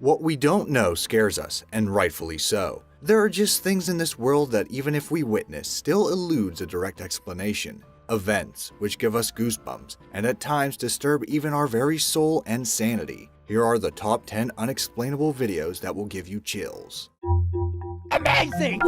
What we don't know scares us, and rightfully so. There are just things in this world that even if we witness, still eludes a direct explanation. Events which give us goosebumps, and at times disturb even our very soul and sanity. Here are the top 10 unexplainable videos that will give you chills. Amazing!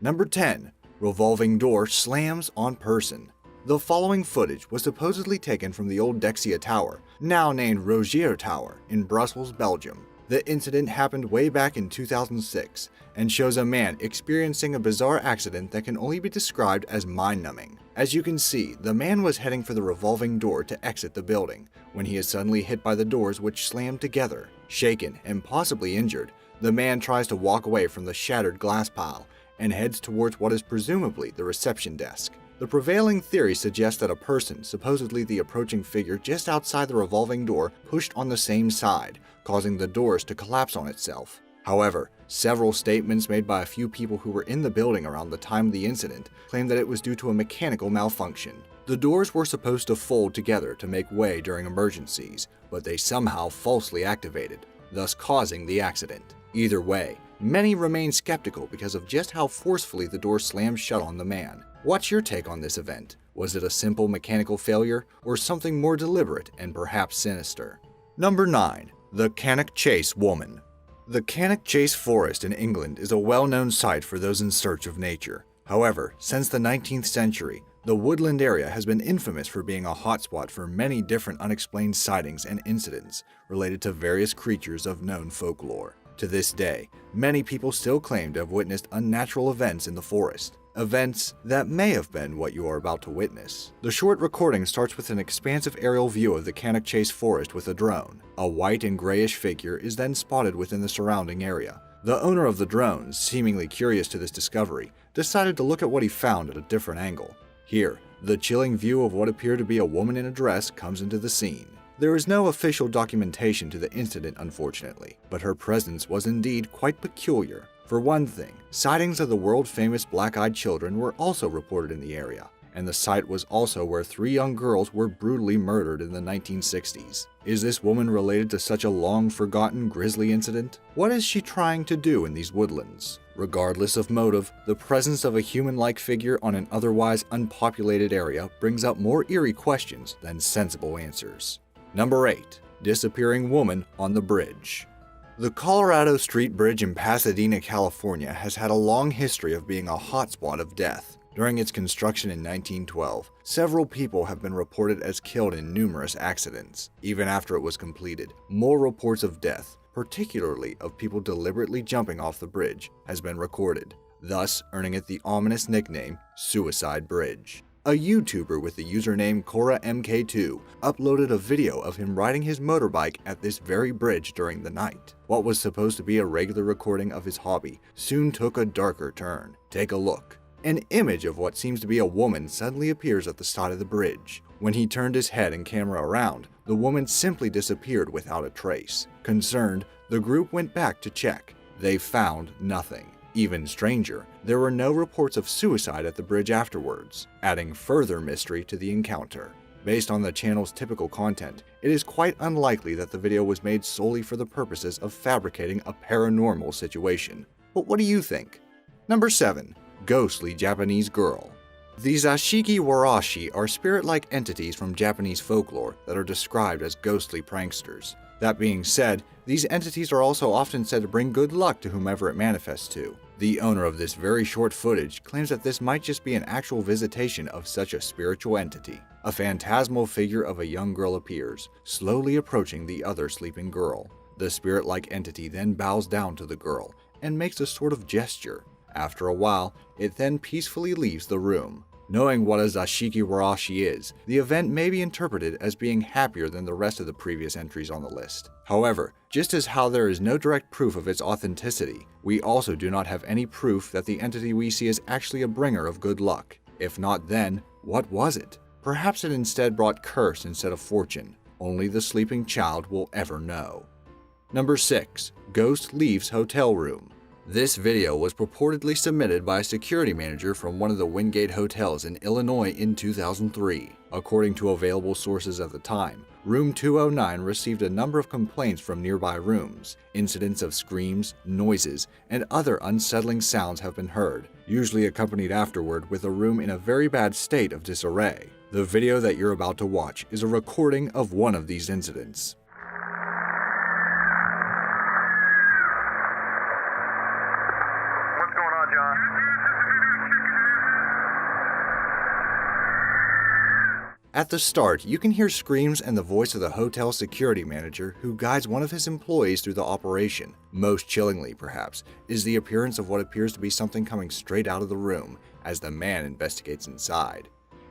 Number 10. Revolving door slams on person. The following footage was supposedly taken from the old Dexia Tower, now named Rogier Tower, in Brussels, Belgium. The incident happened way back in 2006 and shows a man experiencing a bizarre accident that can only be described as mind-numbing. As you can see, the man was heading for the revolving door to exit the building when he is suddenly hit by the doors which slammed together. Shaken and possibly injured, the man tries to walk away from the shattered glass pile and heads towards what is presumably the reception desk. The prevailing theory suggests that a person, supposedly the approaching figure just outside the revolving door, pushed on the same side, causing the doors to collapse on itself. However, several statements made by a few people who were in the building around the time of the incident claim that it was due to a mechanical malfunction. The doors were supposed to fold together to make way during emergencies, but they somehow falsely activated, thus causing the accident. Either way, many remain skeptical because of just how forcefully the door slammed shut on the man. What's your take on this event? Was it a simple mechanical failure, or something more deliberate and perhaps sinister? Number 9. The Cannock Chase Woman. The Cannock Chase Forest in England is a well-known site for those in search of nature. However, since the 19th century, the woodland area has been infamous for being a hotspot for many different unexplained sightings and incidents related to various creatures of known folklore. To this day, many people still claim to have witnessed unnatural events in the forest. Events that may have been what you are about to witness. The short recording starts with an expansive aerial view of the Cannock Chase forest with a drone. A white and grayish figure is then spotted within the surrounding area. The owner of the drone, seemingly curious to this discovery, decided to look at what he found at a different angle. Here, the chilling view of what appeared to be a woman in a dress comes into the scene. There is no official documentation to the incident, unfortunately, but her presence was indeed quite peculiar. For one thing, sightings of the world-famous black-eyed children were also reported in the area, and the site was also where 3 young girls were brutally murdered in the 1960s. Is this woman related to such a long-forgotten grisly incident? What is she trying to do in these woodlands? Regardless of motive, the presence of a human-like figure on an otherwise unpopulated area brings up more eerie questions than sensible answers. Number 8. Disappearing Woman on the Bridge. The Colorado Street Bridge in Pasadena, California has had a long history of being a hotspot of death. During its construction in 1912, several people have been reported as killed in numerous accidents. Even after it was completed, more reports of death, particularly of people deliberately jumping off the bridge, has been recorded, thus earning it the ominous nickname Suicide Bridge. A YouTuber with the username CoraMK2 uploaded a video of him riding his motorbike at this very bridge during the night. What was supposed to be a regular recording of his hobby soon took a darker turn. Take a look. An image of what seems to be a woman suddenly appears at the side of the bridge. When he turned his head and camera around, the woman simply disappeared without a trace. Concerned, the group went back to check. They found nothing. Even stranger, there were no reports of suicide at the bridge afterwards, adding further mystery to the encounter. Based on the channel's typical content, it is quite unlikely that the video was made solely for the purposes of fabricating a paranormal situation. But what do you think? Number 7. Ghostly Japanese Girl. The Zashiki Warashi are spirit-like entities from Japanese folklore that are described as ghostly pranksters. That being said, these entities are also often said to bring good luck to whomever it manifests to. The owner of this very short footage claims that this might just be an actual visitation of such a spiritual entity. A phantasmal figure of a young girl appears, slowly approaching the other sleeping girl. The spirit-like entity then bows down to the girl and makes a sort of gesture. After a while, it then peacefully leaves the room. Knowing what a Zashiki Warashi is, the event may be interpreted as being happier than the rest of the previous entries on the list. However, just as how there is no direct proof of its authenticity, we also do not have any proof that the entity we see is actually a bringer of good luck. If not then, what was it? Perhaps it instead brought curse instead of fortune. Only the sleeping child will ever know. Number 6. Ghost leaves hotel room. This video was purportedly submitted by a security manager from one of the Wingate hotels in Illinois in 2003. According to available sources at the time, Room 209 received a number of complaints from nearby rooms. Incidents of screams, noises, and other unsettling sounds have been heard, usually accompanied afterward with a room in a very bad state of disarray. The video that you're about to watch is a recording of one of these incidents. What's going on, John? At the start, you can hear screams and the voice of the hotel security manager who guides one of his employees through the operation. Most chillingly, perhaps, is the appearance of what appears to be something coming straight out of the room as the man investigates inside.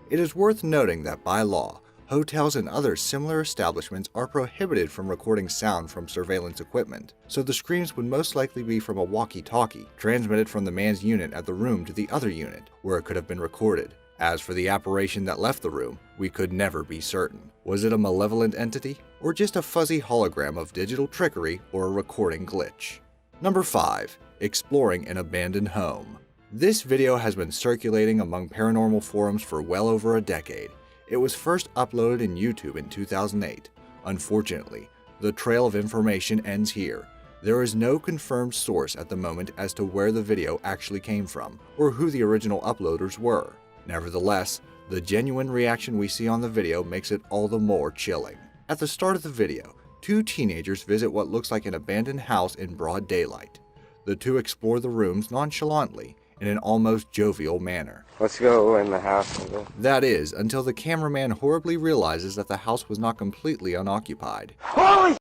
It is worth noting that by law, hotels and other similar establishments are prohibited from recording sound from surveillance equipment, so the screams would most likely be from a walkie-talkie transmitted from the man's unit at the room to the other unit, where it could have been recorded. As for the apparition that left the room, we could never be certain. Was it a malevolent entity, or just a fuzzy hologram of digital trickery or a recording glitch? Number 5. Exploring an abandoned home. This video has been circulating among paranormal forums for well over a decade. It was first uploaded in YouTube in 2008. Unfortunately, the trail of information ends here. There is no confirmed source at the moment as to where the video actually came from, or who the original uploaders were. Nevertheless, the genuine reaction we see on the video makes it all the more chilling. At the start of the video, two teenagers visit what looks like an abandoned house in broad daylight. The two explore the rooms nonchalantly, in an almost jovial manner. Let's go in the house. That is, until the cameraman horribly realizes that the house was not completely unoccupied. Holy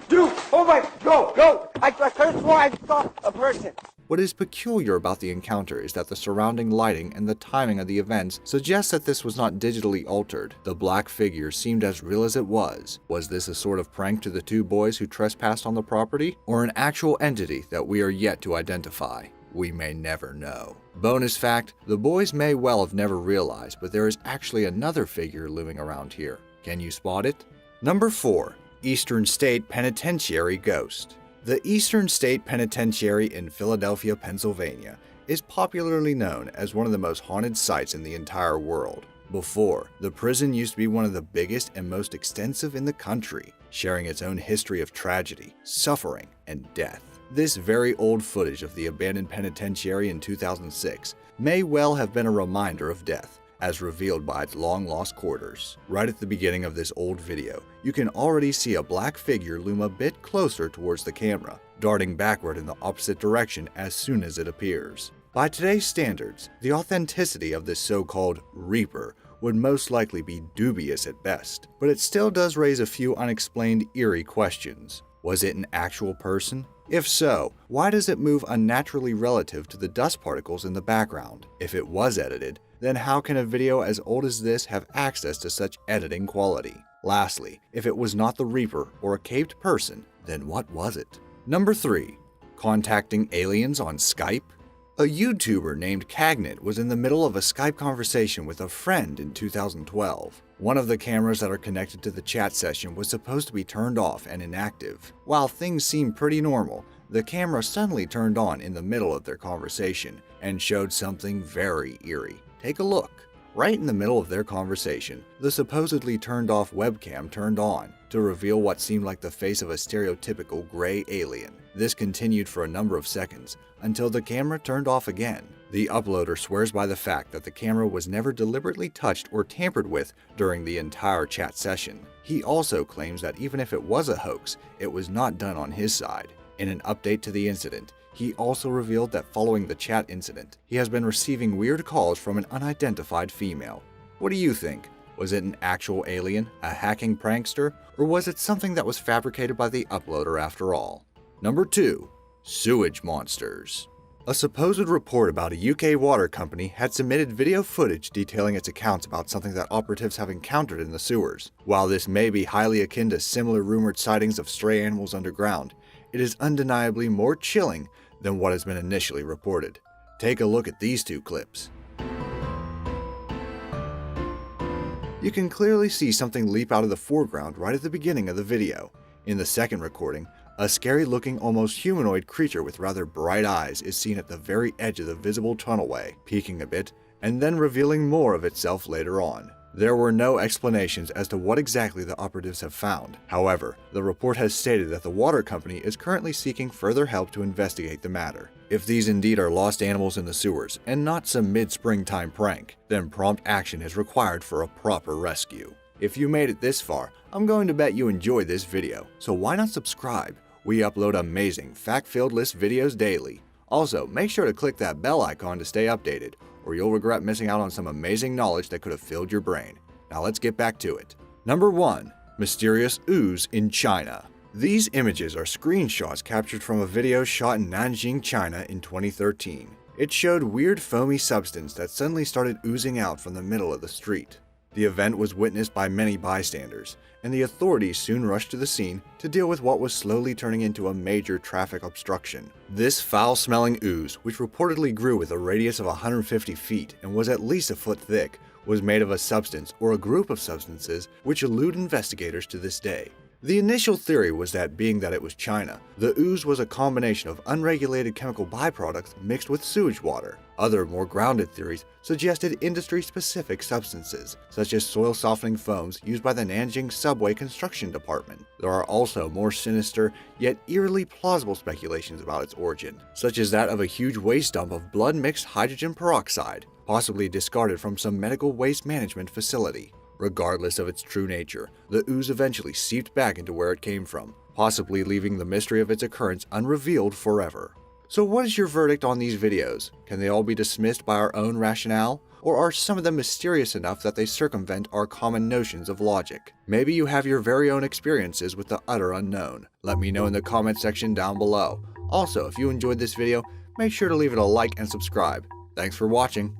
dude! Oh my, go! I first swore I saw a person. What is peculiar about the encounter is that the surrounding lighting and the timing of the events suggests that this was not digitally altered. The black figure seemed as real as it was. Was this a sort of prank to the two boys who trespassed on the property, or an actual entity that we are yet to identify? We may never know. Bonus fact, the boys may well have never realized, but there is actually another figure looming around here. Can you spot it? Number 4. Eastern State Penitentiary Ghost. The Eastern State Penitentiary in Philadelphia, Pennsylvania is popularly known as one of the most haunted sites in the entire world. Before, the prison used to be one of the biggest and most extensive in the country, sharing its own history of tragedy, suffering, and death. This very old footage of the abandoned penitentiary in 2006 may well have been a reminder of death, as revealed by its long-lost quarters. Right at the beginning of this old video, you can already see a black figure loom a bit closer towards the camera, darting backward in the opposite direction as soon as it appears. By today's standards, the authenticity of this so-called Reaper would most likely be dubious at best, but it still does raise a few unexplained eerie questions. Was it an actual person? If so, why does it move unnaturally relative to the dust particles in the background? If it was edited, then how can a video as old as this have access to such editing quality? Lastly, if it was not the Reaper or a caved person, then what was it? Number 3. Contacting aliens on Skype? A YouTuber named Cagnett was in the middle of a Skype conversation with a friend in 2012. One of the cameras that are connected to the chat session was supposed to be turned off and inactive. While things seemed pretty normal, the camera suddenly turned on in the middle of their conversation and showed something very eerie. Take a look. Right in the middle of their conversation, the supposedly turned off webcam turned on to reveal what seemed like the face of a stereotypical gray alien. This continued for a number of seconds until the camera turned off again. The uploader swears by the fact that the camera was never deliberately touched or tampered with during the entire chat session. He also claims that even if it was a hoax, it was not done on his side. In an update to the incident, he also revealed that following the chat incident, he has been receiving weird calls from an unidentified female. What do you think? Was it an actual alien, a hacking prankster, or was it something that was fabricated by the uploader after all? Number 2. Sewage monsters. A supposed report about a UK water company had submitted video footage detailing its accounts about something that operatives have encountered in the sewers. While this may be highly akin to similar rumored sightings of stray animals underground, it is undeniably more chilling than what has been initially reported. Take a look at these two clips. You can clearly see something leap out of the foreground right at the beginning of the video. In the second recording, A scary-looking, almost humanoid creature with rather bright eyes is seen at the very edge of the visible tunnelway, peeking a bit, and then revealing more of itself later on. There were no explanations as to what exactly the operatives have found. However, the report has stated that the water company is currently seeking further help to investigate the matter. If these indeed are lost animals in the sewers, and not some mid-springtime prank, then prompt action is required for a proper rescue. If you made it this far, I'm going to bet you enjoyed this video, so why not subscribe? We upload amazing, fact-filled list videos daily. Also, make sure to click that bell icon to stay updated, or you'll regret missing out on some amazing knowledge that could have filled your brain. Now let's get back to it. Number 1. Mysterious ooze in China. These images are screenshots captured from a video shot in Nanjing, China in 2013. It showed weird foamy substance that suddenly started oozing out from the middle of the street. The event was witnessed by many bystanders, and the authorities soon rushed to the scene to deal with what was slowly turning into a major traffic obstruction. This foul-smelling ooze, which reportedly grew with a radius of 150 feet and was at least a foot thick, was made of a substance or a group of substances which elude investigators to this day. The initial theory was that, being that it was China, the ooze was a combination of unregulated chemical byproducts mixed with sewage water. Other, more grounded theories suggested industry-specific substances, such as soil-softening foams used by the Nanjing subway construction department. There are also more sinister, yet eerily plausible speculations about its origin, such as that of a huge waste dump of blood-mixed hydrogen peroxide, possibly discarded from some medical waste management facility. Regardless of its true nature, the ooze eventually seeped back into where it came from, possibly leaving the mystery of its occurrence unrevealed forever. So what is your verdict on these videos? Can they all be dismissed by our own rationale? Or are some of them mysterious enough that they circumvent our common notions of logic? Maybe you have your very own experiences with the utter unknown. Let me know in the comment section down below. Also, if you enjoyed this video, make sure to leave it a like and subscribe. Thanks for watching.